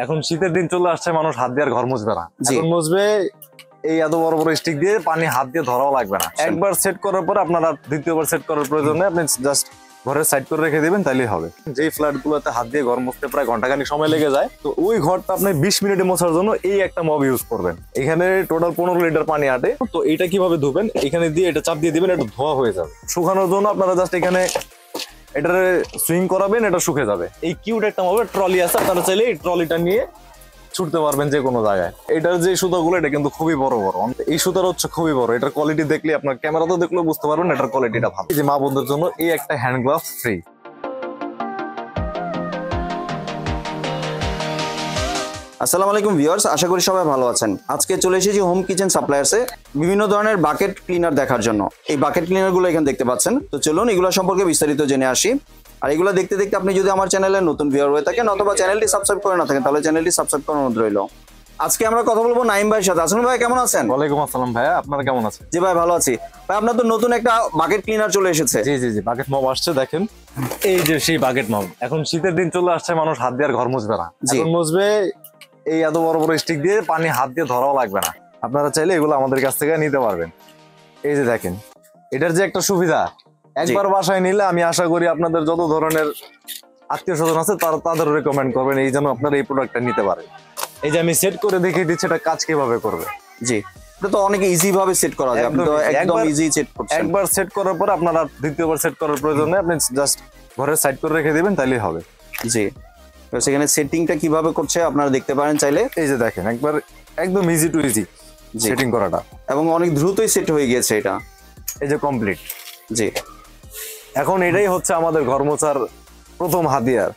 এখন শীতের দিন চলে আসছে, মানুষ হাত দিয়ে আর ঘর মুছবে না, এখন মুছবে এই এত বড় বড় স্টিক দিয়ে, পানি হাত দিয়ে ধরাও লাগবে না। একবার সেট করার পর আপনারা দ্বিতীয়বার সেট করার প্রয়োজন নেই, আপনি জাস্ট ঘরের সাইড করে রেখে দিবেন, তাইলেই হবে। যেই ফ্ল্যাট গুলোতে হাত দিয়ে ঘর মুছতে প্রায় ঘন্টাখানিক সময় লেগে যায়, তো ওই ঘরটা আপনি 20 মিনিটে মোছার জন্য এই একটা মব ইউজ করবেন। এখানে টোটাল 15 লিটার পানি আটে। তো এটা কিভাবে ধুবেন, এখানে দিয়ে এটা চাপ দিয়ে দিবেন, এটা ধোয়া হয়ে যাবে। শুকানোর জন্য আপনারা জাস্ট এখানে এটারে সুইং করাবেন, এটা শুকে যাবে। এই কিউট একটা মবের ট্রলি আছে, আপনারা চাইলে এই ট্রলিটা নিয়ে ছুটতে পারবেন যে কোনো জায়গায়। এটার যে সুতাগুলো, এটা কিন্তু খুবই বড় বড়, এই সুতার হচ্ছে খুবই বড়। এটার কোয়ালিটি দেখলে আপনার ক্যামেরাতে দেখলেও বুঝতে পারবেন এটার কোয়ালিটিটা ভালো। এই যে মা বোনদের জন্য এই একটা হ্যান্ড গ্লাভস ফ্রি। আসসালামু আলাইকুম ভিউয়ার্স, আশা করি সবাই ভালো আছেন। আজকে চলে এসেছি হোম কিচেন সাপ্লায়ার্সে বিভিন্ন ধরনের বাকেট ক্লিনার দেখার জন্য। এই বাকেট ক্লিনার গুলো এখানে দেখতে পাচ্ছেন। তো চলুন এগুলো সম্পর্কে বিস্তারিত জেনে আসি। আর এগুলো দেখতে দেখতে আপনি যদি আমার চ্যানেলে নতুন ভিউয়ার হয়ে থাকেন অথবা চ্যানেলটি সাবস্ক্রাইব করে না থাকেন, তাহলে চ্যানেলটি সাবস্ক্রাইব করার অনুরোধ রইল। আজকে আমরা কথা বলবো নাইম ভাইয়ের সাথে। আসুন ভাই, কেমন আছেন? ওয়ালাইকুম আসসালাম ভাইয়া, আপনারা কেমন আছেন? জি ভাই, ভালো আছি। ভাই, আপনার তো নতুন একটা বাকেট ক্লিনার চলে এসেছে। জি জি জি, বাকেট মব আসছে, দেখেন এই যে সেই বাকেট মব। এখন শীতের দিন চলে আসছে, মানুষ হাত দিয়ে আর ঘর মুছবে না, এখন মুছবে এই এত বড় বড় স্টিক দিয়ে, পানি হাত দিয়ে ধরাও লাগবে না। আপনারা চাইলে এগুলো আমাদের কাছ থেকে নিতে পারবেন। এই যে দেখেন, এটার যে একটা সুবিধা, একবার বাসায় নিলে আমি আশা করি আপনাদের যত ধরনের আত্মীয় স্বজন আছে তাদের রেকমেন্ড করবেন এই জন্য আপনারা এই প্রোডাক্টটা নিতে পারেন। এই যে আমি সেট করে দেখিয়ে দিচ্ছি এটা কাজ কিভাবে করবে। জি, এটা তো অনেক ইজি ভাবে সেট করা যায়। আপনি তো একদম ইজি সেট করছেন। একবার সেট করার পর আপনারা দ্বিতীয়বার সেট করার প্রয়োজন নেই, আপনি জাস্ট ঘরের সাইড করে রেখে দিবেন, তাইলেই হবে। জি, সেখানে সেটিংটা কিভাবে করছে আপনারা দেখতে পারেন চাইলে। এই যে দেখেন, একবার একদম ইজি টু ইজি সেটিং করাটা, এবং অনেক দ্রুতই সেট হয়ে গিয়েছে এটা। এই যে কমপ্লিট। জি, এখন এটাই হচ্ছে আমাদের ঘর মোছার প্রথম হাতিয়ার।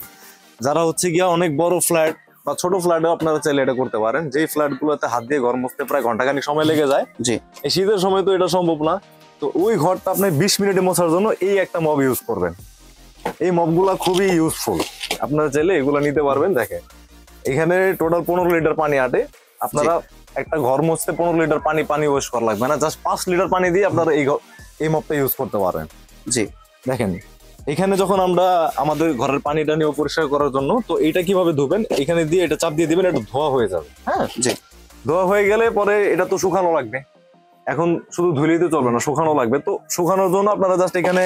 যারা হচ্ছে গিয়া অনেক বড় ফ্ল্যাট বা ছোট ফ্ল্যাটে আপনারা চাইলে এটা করতে পারেন। যেই ফ্ল্যাট গুলোতে হাত দিয়ে ঘর মুছতে প্রায় ঘন্টাখানিক সময় লেগে যায়, জি, এই শীতের সময় তো এটা সম্ভব না। তো ওই ঘরটা আপনি 20 মিনিটে মোছার জন্য এই একটা মব ইউজ করবেন। এই মবগুলা খুবই ইউজফুল, আপনারা চাইলে এগুলা নিতে পারবেন। দেখেন এখানে টোটাল 15 লিটার পানি আটে। আপনারা একটা ঘর মুছতে 15 লিটার পানি ওয়েস্ট করা লাগবে না, জাস্ট 5 লিটার পানি দিয়ে আপনারা এই মবটা ইউজ করতে পারেন। জি, দেখেন এখানে যখন আমরা আমাদের ঘরের পানিটা নিয়ে পরিষ্কার করার জন্য, তো এটা কিভাবে ধুবেন, এখানে দিয়ে এটা চাপ দিয়ে দিবেন, এটা ধোয়া হয়ে যাবে। হ্যাঁ, জি, ধোয়া হয়ে গেলে পরে এটা তো শুকানো লাগবে। এখন শুধু ধুলেই তো চলবে না, শুকানো লাগবে। তো শুকানোর জন্য আপনারা জাস্ট এখানে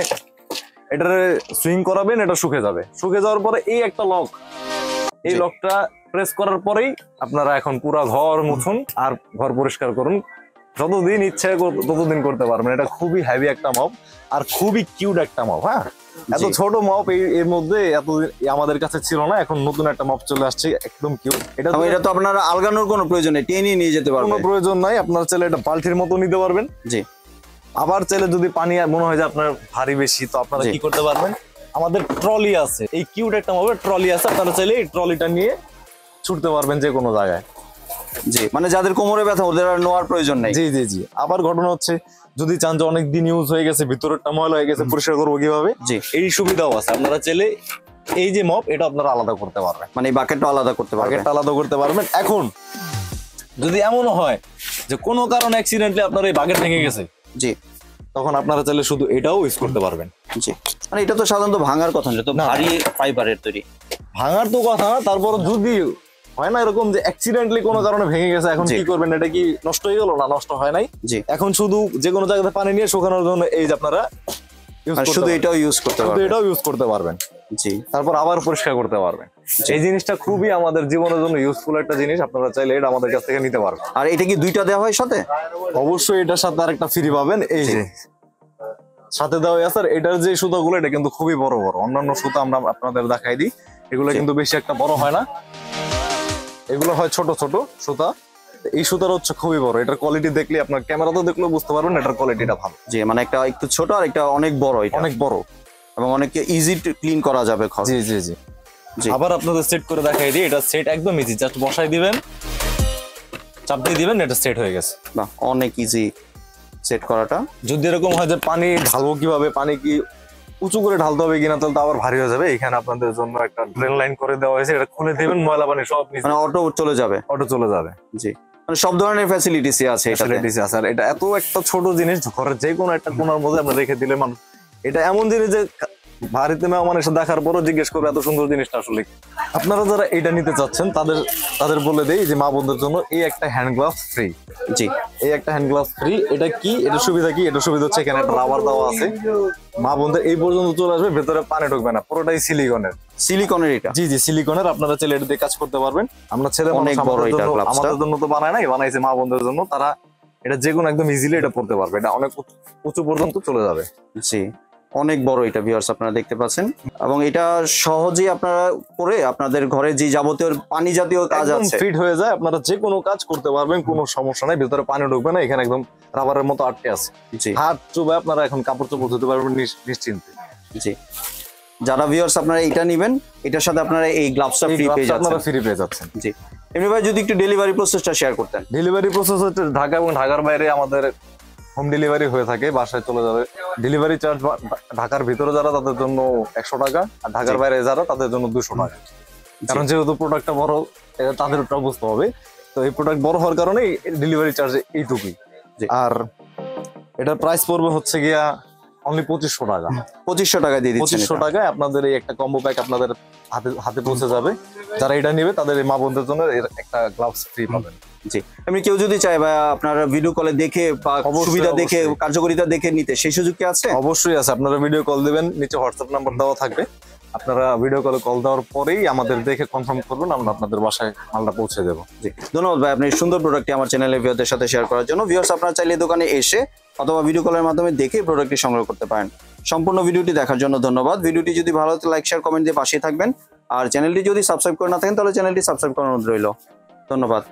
এটারে সুইং করাবেন, এটা শুকে যাবে। শুকে যাওয়ার পরে এই একটা লক, এই লকটা প্রেস করার পরেই আপনারা এখন পুরো ঘর মুছুন আর ঘর পরিষ্কার করুন, যতদিন ইচ্ছে ততদিন করতে পারবেন। এটা খুবই হেভি একটা মপ আর খুবই কিউট একটা মপ। হ্যাঁ, এত ছোট মপ এর মধ্যে এতদিন আমাদের কাছে ছিল না, এখন নতুন একটা মপ চলে আসছে, একদম কিউট। এটা তো আপনারা আলগানোর কোনো প্রয়োজন নেই, টেনে নিয়ে যেতে পারবেন, কোনো প্রয়োজন নাই। আপনারা চাইলে এটা বালতির মতো নিতে পারবেন। জি, আবার চাইলে যদি পানি মনে হয় যে আপনার ভারী বেশি, তো আপনারা কি করতে পারবেন, আমাদের ট্রলি আছে, এই কিউট একটা মপের ট্রলি আছে, আপনারা চাইলে এই ট্রলিটা নিয়ে ছুটতে পারবেন যে কোনো জায়গায়। জি, মানে যাদের কোমরে ব্যথা ওদের আর নেওয়ার প্রয়োজন নেই। জি জি জি। আবার ঘটনা হচ্ছে, যদি চান যে অনেক দিন ইউজ হয়ে গেছে, ভিতরেরটা ময়লা হয়ে গেছে, পরিষ্কার করবো কিভাবে, জি, এই সুবিধাও আছে। আপনারা চাইলে এই যে মপ, এটা আপনারা আলাদা করতে পারবেন, মানে এই বাকেটটা আলাদা করতে পারবেন। বাকেটটা আলাদা করতে পারবেন। এখন যদি এমনও হয় যে কোনো কারণে অ্যাক্সিডেন্টলি আপনার এই বাকেট ভেঙে গেছে, জি, তখন আপনারা চাইলে শুধু এটাও ইউজ করতে পারবেন। জি, মানে এটা তো সাধারণত ভাঙার কথা না, তো ভারী ফাইবারের তৈরি। ভাঙার তো কথা না, তারপর যদি হয় না এরকম যে অ্যাক্সিডেন্টলি কোনো কারণে ভেঙে গেছে, এখন কি করবেন, এটা কি নষ্ট হয়ে গেল? না, নষ্ট হয় নাই। জি, এখন শুধু যে কোনো জায়গাতে পানি নিয়ে শুকানোর জন্য এই যে আপনারা শুধু এটাও ইউজ করতে পারবেন, এটাও ইউজ করতে পারবেন। জি, তারপর আবার পরিষ্কার করতে পারবেন। এই জিনিসটা খুবই আমাদের জীবনের জন্য ইউজফুল একটা জিনিস, আপনারা চাইলে এটা আমাদের কাছ থেকে নিতে পারবেন। আর এটা কি দুইটা দেওয়া হয় সাথে? অবশ্যই এটার সাথে আরেকটা ফ্রি পাবেন, এই যে সাথে দেওয়া আছে। এটার যে সুতাগুলো, এটা কিন্তু খুবই বড় বড়। অন্যান্য সুতা আমরা আপনাদের দেখাই দিই, এগুলো কিন্তু বেশি একটা বড় হয় না, এগুলো হয় ছোট ছোট সুতা। এই সুতার হচ্ছে খুবই বড়, এটার কোয়ালিটি দেখলে আপনার ক্যামেরাতে দেখলেও বুঝতে পারবেন এটার কোয়ালিটিটা ভালো। জি, মানে একটা একটু ছোট আর একটা অনেক বড়, এটা অনেক বড় এবং অনেক ইজি ক্লিন করা যাবে ঘর। জি জি জি। আবার আপনাদের সেট করে দেখাই দিই, এটা সেট একদম ইজি, জাস্ট বসাই দিবেন, চাপ দিয়ে দিবেন, এটা সেট হয়ে গেছে। বাহ, অনেক ইজি সেট করাটা। যদি এরকম হয় যে পানি ঢালবো কিভাবে, পানি কি উঁচু করে ঢালতে হবে কিনা, তাহলে তো আবার ভারী হয়ে যাবে। এখানে আপনাদের জন্য একটা ড্রেন লাইন করে দেওয়া হয়েছে, এটা খুলে দিবেন, ময়লা পানি সব মানে অটো চলে যাবে। অটো চলে যাবে। জি, মানে সব ধরনের ফ্যাসিলিটিস আছে এটাতে। আর এটা এত একটা ছোট জিনিস, ঘরের যে কোনো একটা কোণার মধ্যে আপনি রেখে দিলে মানুষ, এটা এমন জিনিস যে বাড়িতে মেহমান এসে দেখার পরও জিজ্ঞেস করবে এত সুন্দর জিনিসটা আসলে কি। আপনারা যারা এটা নিতে চাচ্ছেন তাদের বলে দেই যে মা বোনদের জন্য এই একটা হ্যান্ড গ্লাভস ফ্রি। জি, এই একটা হ্যান্ড গ্লাভস ফ্রি। এটা কি, এটা সুবিধা কি? এটা সুবিধা হচ্ছে এখানে একটা রাবার দেওয়া আছে, মা বোনদের এই পর্যন্ত চলে আসবে, ভেতরে পানি ঢুকবে না, পুরোটাই সিলিকনের। সিলিকনের এটা? জি জি, সিলিকনের। আপনারা চাইলে এটা দিয়ে কাজ করতে পারবেন। আমরা ছেলে মানুষ, অনেক বড় এটা গ্লাভসটা। আমাদের জন্য তো বানায় নাই, বানাইছে মা বোনদের জন্য। তারা এটা যে কোনো একদম ইজিলি এটা পড়তে পারবে, এটা অনেক উঁচু পর্যন্ত চলে যাবে। জি, অনেক বড় এটা ভিউয়ার্স, আপনারা দেখতে পাচ্ছেন। এবং এটা সহজেই আপনারা করে আপনাদের ঘরে যে যাবতীয় পানি জাতীয় কাজ একদম আছে ফিট হয়ে যায়, আপনারা যে কোনো কাজ করতে পারবেন, কোনো সমস্যা নাই। ভেতরে পানি ঢুকবে না, এখানে একদম রাবারের মতো আটকে আছে। জি হাত চুবে আপনারা এখন কাপড় চোপড় ধুতে পারবেন নিশ্চিন্তে। জি, যারা ভিউয়ার্স আপনারা এটা নেবেন, এটার সাথে আপনারা এই গ্লাভসটা ফ্রি পেয়ে যাচ্ছেন। আপনারা ফ্রি পেয়ে যাচ্ছেন। জি, এমনি ভাই যদি একটু ডেলিভারি প্রসেসটা শেয়ার করতেন। ডেলিভারি প্রসেস হচ্ছে ঢাকা এবং ঢাকার বাইরে আমাদের হোম ডেলিভারি হয়ে থাকে, বাসায় চলে যাবে। ডেলিভারি চার্জ ঢাকার ভিতরে যারা তাদের জন্য 100 টাকা, আর ঢাকার বাইরে যারা তাদের জন্য 200 টাকা। কারণ যেহেতু প্রোডাক্টটা বড়, এটা তাদের ওটা বুঝতে হবে। তো এই প্রোডাক্ট বড় হওয়ার কারণে ডেলিভারি চার্জ এইটুকুই। আর এটার প্রাইস পড়বে হচ্ছে গিয়া অনলি 2500 টাকা। 2500 টাকা দিয়ে দিচ্ছেন। 2500 টাকায় আপনাদের এই একটা কম্বো প্যাক আপনাদের হাতে পৌঁছে যাবে। যারা এটা নেবে তাদের এই মা বোনদের জন্য একটা গ্লাভস ফ্রি পাবেন। জি, এমনি কেউ যদি চায় বা আপনারা ভিডিও কলে দেখে বা সুবিধা দেখে, কার্যকারিতা দেখে নিতে, সেই সুযোগ কি আছে? অবশ্যই আছে। আপনারা ভিডিও কল দিবেন, নিচে হোয়াটসঅ্যাপ নাম্বার দেওয়া থাকবে। আপনারা ভিডিও কলে কল দেওয়ার পরেই আমাদের দেখে কনফার্ম করবেন, আমরা আপনাদের বাসায় মালটা পৌঁছে দেবো। জি, ধন্যবাদ ভাই, আপনি এই সুন্দর প্রোডাক্টটি আমার চ্যানেলে ভিউয়ারদের সাথে শেয়ার করার জন্য। ভিউয়ার্স, আপনারা চাইলে দোকানে এসে অথবা ভিডিও কলের মাধ্যমে দেখে প্রোডাক্টটি সংগ্রহ করতে পারেন। সম্পূর্ণ ভিডিওটি দেখার জন্য ধন্যবাদ। ভিডিওটি যদি ভালো লাগে লাইক, শেয়ার, কমেন্ট দিয়ে পাশে থাকবেন। আর চ্যানেলটি যদি সাবস্ক্রাইব করে না থাকেন তাহলে চ্যানেলটি সাবস্ক্রাইব করার অনুরোধ রইল। ধন্যবাদ।